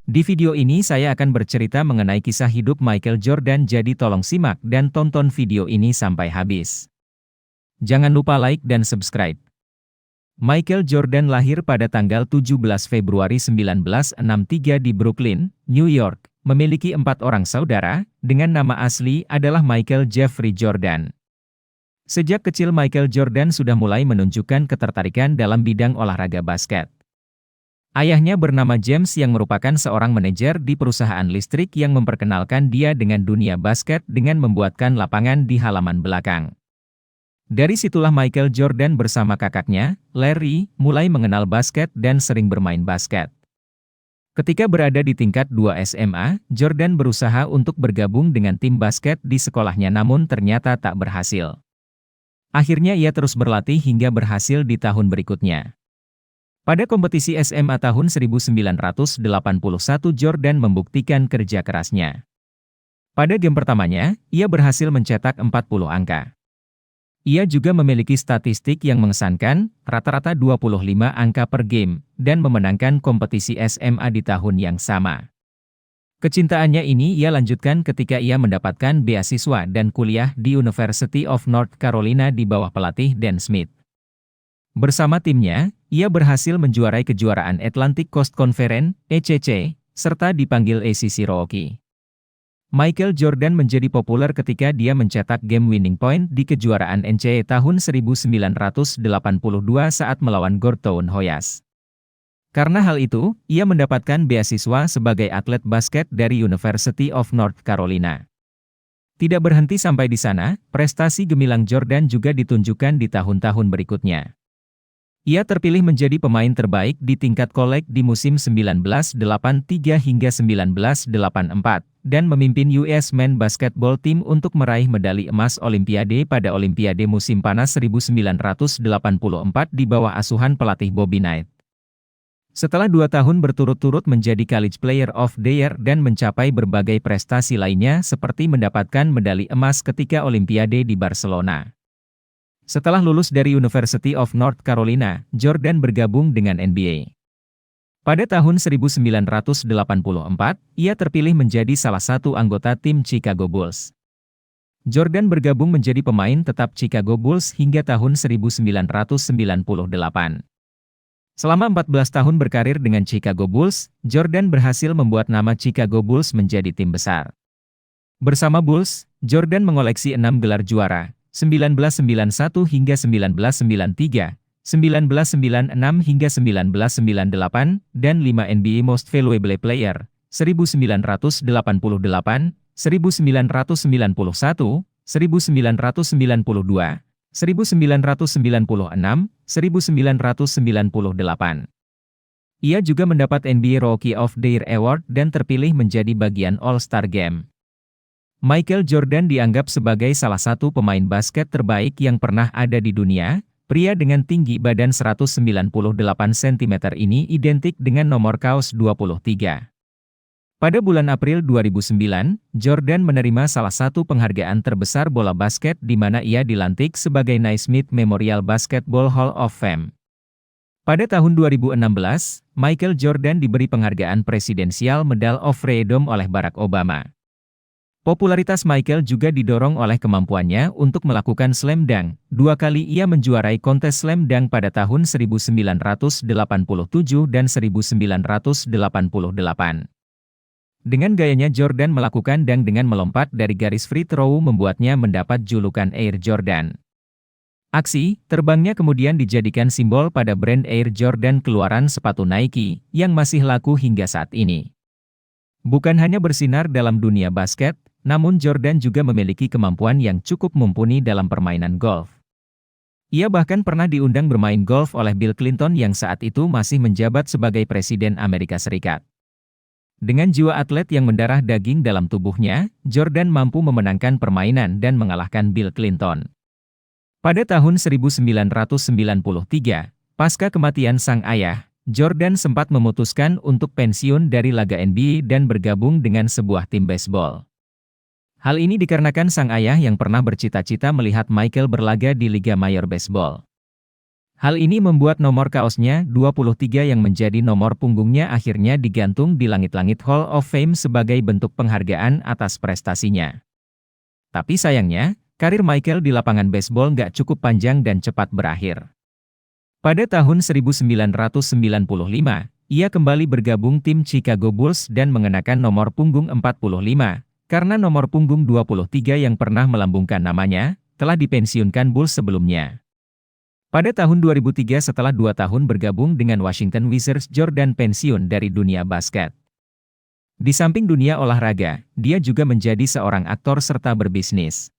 Di video ini saya akan bercerita mengenai kisah hidup Michael Jordan, jadi tolong simak dan tonton video ini sampai habis. Jangan lupa like dan subscribe. Michael Jordan lahir pada tanggal 17 Februari 1963 di Brooklyn, New York, memiliki 4 orang saudara, dengan nama asli adalah Michael Jeffrey Jordan. Sejak kecil Michael Jordan sudah mulai menunjukkan ketertarikan dalam bidang olahraga basket. Ayahnya bernama James yang merupakan seorang manajer di perusahaan listrik yang memperkenalkan dia dengan dunia basket dengan membuatkan lapangan di halaman belakang. Dari situlah Michael Jordan bersama kakaknya, Larry, mulai mengenal basket dan sering bermain basket. Ketika berada di tingkat 2 SMA, Jordan berusaha untuk bergabung dengan tim basket di sekolahnya namun ternyata tak berhasil. Akhirnya ia terus berlatih hingga berhasil di tahun berikutnya. Pada kompetisi SMA tahun 1981 Jordan membuktikan kerja kerasnya. Pada game pertamanya, ia berhasil mencetak 40 angka. Ia juga memiliki statistik yang mengesankan, rata-rata 25 angka per game, dan memenangkan kompetisi SMA di tahun yang sama. Kecintaannya ini ia lanjutkan ketika ia mendapatkan beasiswa dan kuliah di University of North Carolina di bawah pelatih Dan Smith. Bersama timnya, ia berhasil menjuarai kejuaraan Atlantic Coast Conference, ACC, serta dipanggil ACC Rookie. Michael Jordan menjadi populer ketika dia mencetak game winning point di kejuaraan NCAA tahun 1982 saat melawan Gorton Hoyas. Karena hal itu, ia mendapatkan beasiswa sebagai atlet basket dari University of North Carolina. Tidak berhenti sampai di sana, prestasi gemilang Jordan juga ditunjukkan di tahun-tahun berikutnya. Ia terpilih menjadi pemain terbaik di tingkat kolek di musim 1983 hingga 1984, dan memimpin US Men Basketball Team untuk meraih medali emas Olimpiade pada Olimpiade musim panas 1984 di bawah asuhan pelatih Bobby Knight. Setelah 2 tahun berturut-turut menjadi College Player of the Year dan mencapai berbagai prestasi lainnya seperti mendapatkan medali emas ketika Olimpiade di Barcelona. Setelah lulus dari University of North Carolina, Jordan bergabung dengan NBA. Pada tahun 1984, ia terpilih menjadi salah satu anggota tim Chicago Bulls. Jordan bergabung menjadi pemain tetap Chicago Bulls hingga tahun 1998. Selama 14 tahun berkarir dengan Chicago Bulls, Jordan berhasil membuat nama Chicago Bulls menjadi tim besar. Bersama Bulls, Jordan mengoleksi 6 gelar juara, 1991 hingga 1993, 1996 hingga 1998, dan 5 NBA Most Valuable Player, 1988, 1991, 1992, 1996, 1998. Ia juga mendapat NBA Rookie of the Year Award dan terpilih menjadi bagian All-Star Game. Michael Jordan dianggap sebagai salah satu pemain basket terbaik yang pernah ada di dunia. Pria dengan tinggi badan 198 cm ini identik dengan nomor kaos 23. Pada bulan April 2009, Jordan menerima salah satu penghargaan terbesar bola basket di mana ia dilantik sebagai Naismith Memorial Basketball Hall of Fame. Pada tahun 2016, Michael Jordan diberi penghargaan Presidential Medal of Freedom oleh Barack Obama. Popularitas Michael juga didorong oleh kemampuannya untuk melakukan slam dunk. 2 kali ia menjuarai kontes slam dunk pada tahun 1987 dan 1988. Dengan gayanya Jordan melakukan dunk dengan melompat dari garis free throw membuatnya mendapat julukan Air Jordan. Aksi terbangnya kemudian dijadikan simbol pada brand Air Jordan keluaran sepatu Nike, yang masih laku hingga saat ini. Bukan hanya bersinar dalam dunia basket, namun Jordan juga memiliki kemampuan yang cukup mumpuni dalam permainan golf. Ia bahkan pernah diundang bermain golf oleh Bill Clinton yang saat itu masih menjabat sebagai Presiden Amerika Serikat. Dengan jiwa atlet yang mendarah daging dalam tubuhnya, Jordan mampu memenangkan permainan dan mengalahkan Bill Clinton. Pada tahun 1993, pasca kematian sang ayah, Jordan sempat memutuskan untuk pensiun dari laga NBA dan bergabung dengan sebuah tim baseball. Hal ini dikarenakan sang ayah yang pernah bercita-cita melihat Michael berlaga di Liga Mayor Baseball. Hal ini membuat nomor kaosnya 23 yang menjadi nomor punggungnya akhirnya digantung di langit-langit Hall of Fame sebagai bentuk penghargaan atas prestasinya. Tapi sayangnya, karir Michael di lapangan baseball nggak cukup panjang dan cepat berakhir. Pada tahun 1995, ia kembali bergabung tim Chicago Bulls dan mengenakan nomor punggung 45, karena nomor punggung 23 yang pernah melambungkan namanya, telah dipensiunkan Bulls sebelumnya. Pada tahun 2003 setelah 2 tahun bergabung dengan Washington Wizards, Jordan pensiun dari dunia basket. Di samping dunia olahraga, dia juga menjadi seorang aktor serta berbisnis.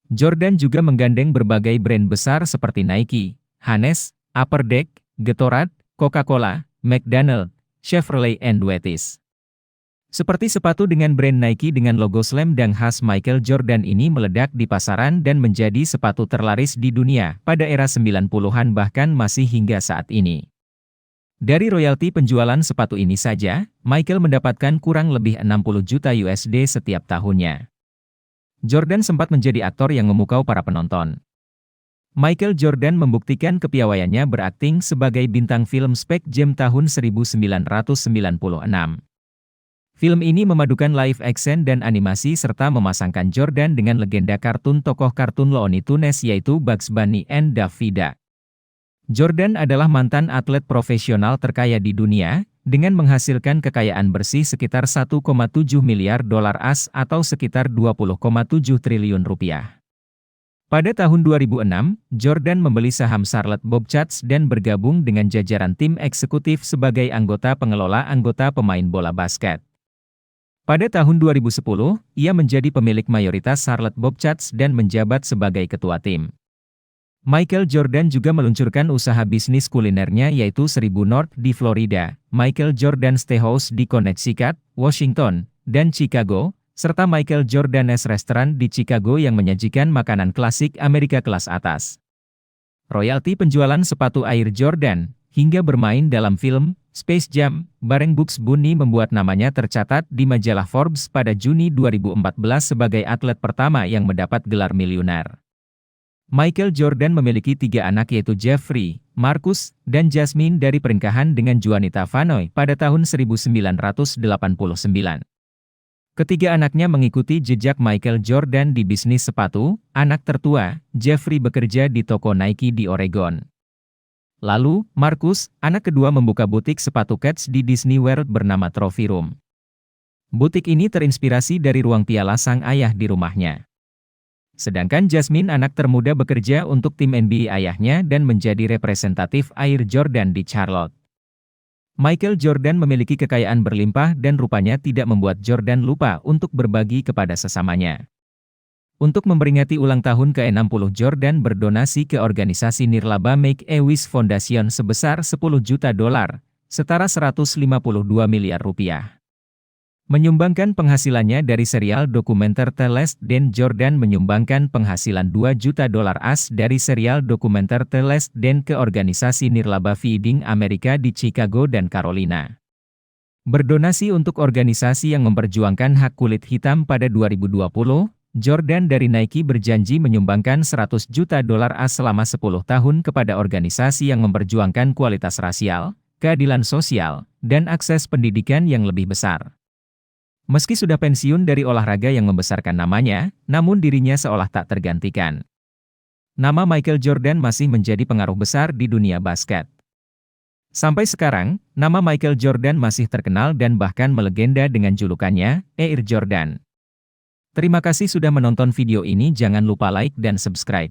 Jordan juga menggandeng berbagai brand besar seperti Nike, Hanes, Upper Deck, Gatorade, Coca-Cola, McDonald's, Chevrolet and Wheaties. Seperti sepatu dengan brand Nike dengan logo slam dunk khas Michael Jordan ini meledak di pasaran dan menjadi sepatu terlaris di dunia pada era 90-an bahkan masih hingga saat ini. Dari royalti penjualan sepatu ini saja, Michael mendapatkan kurang lebih 60 juta USD setiap tahunnya. Jordan sempat menjadi aktor yang memukau para penonton. Michael Jordan membuktikan kepiawaiannya berakting sebagai bintang film Space Jam tahun 1996. Film ini memadukan live action dan animasi serta memasangkan Jordan dengan legenda kartun tokoh kartun Looney Tunes yaitu Bugs Bunny and Daffy Duck. Jordan adalah mantan atlet profesional terkaya di dunia, dengan menghasilkan kekayaan bersih sekitar 1,7 miliar dolar AS atau sekitar 20,7 triliun rupiah. Pada tahun 2006, Jordan membeli saham Charlotte Bobcats dan bergabung dengan jajaran tim eksekutif sebagai anggota pengelola anggota pemain bola basket. Pada tahun 2010, ia menjadi pemilik mayoritas Charlotte Bobcats dan menjabat sebagai ketua tim. Michael Jordan juga meluncurkan usaha bisnis kulinernya yaitu 1000 North di Florida, Michael Jordan Steakhouse di Connecticut, Washington, dan Chicago, serta Michael Jordan's Restaurant di Chicago yang menyajikan makanan klasik Amerika kelas atas. Royalti penjualan sepatu Air Jordan, hingga bermain dalam film Space Jam bareng Bugs Bunny membuat namanya tercatat di majalah Forbes pada Juni 2014 sebagai atlet pertama yang mendapat gelar miliuner. Michael Jordan memiliki 3 anak yaitu Jeffrey, Marcus, dan Jasmine dari pernikahan dengan Juanita Vanoy pada tahun 1989. Ketiga anaknya mengikuti jejak Michael Jordan di bisnis sepatu. Anak tertua, Jeffrey bekerja di toko Nike di Oregon. Lalu, Marcus, anak kedua membuka butik sepatu Keds di Disney World bernama Trophy Room. Butik ini terinspirasi dari ruang piala sang ayah di rumahnya. Sedangkan Jasmine anak termuda bekerja untuk tim NBA ayahnya dan menjadi representatif Air Jordan di Charlotte. Michael Jordan memiliki kekayaan berlimpah dan rupanya tidak membuat Jordan lupa untuk berbagi kepada sesamanya. Untuk memperingati ulang tahun ke-60 Jordan berdonasi ke organisasi nirlaba Make-A-Wish Foundation sebesar 10 juta dolar, setara 152 miliar rupiah. Menyumbangkan penghasilannya dari serial dokumenter The Last Dance. Jordan menyumbangkan penghasilan 2 juta dolar AS dari serial dokumenter The Last Dance ke organisasi nirlaba Feeding America di Chicago dan Carolina. Berdonasi untuk organisasi yang memperjuangkan hak kulit hitam pada 2020, Jordan dari Nike berjanji menyumbangkan 100 juta dolar AS selama 10 tahun kepada organisasi yang memperjuangkan kualitas rasial, keadilan sosial, dan akses pendidikan yang lebih besar. Meski sudah pensiun dari olahraga yang membesarkan namanya, namun dirinya seolah tak tergantikan. Nama Michael Jordan masih menjadi pengaruh besar di dunia basket. Sampai sekarang, nama Michael Jordan masih terkenal dan bahkan melegenda dengan julukannya, Air Jordan. Terima kasih sudah menonton video ini, jangan lupa like dan subscribe.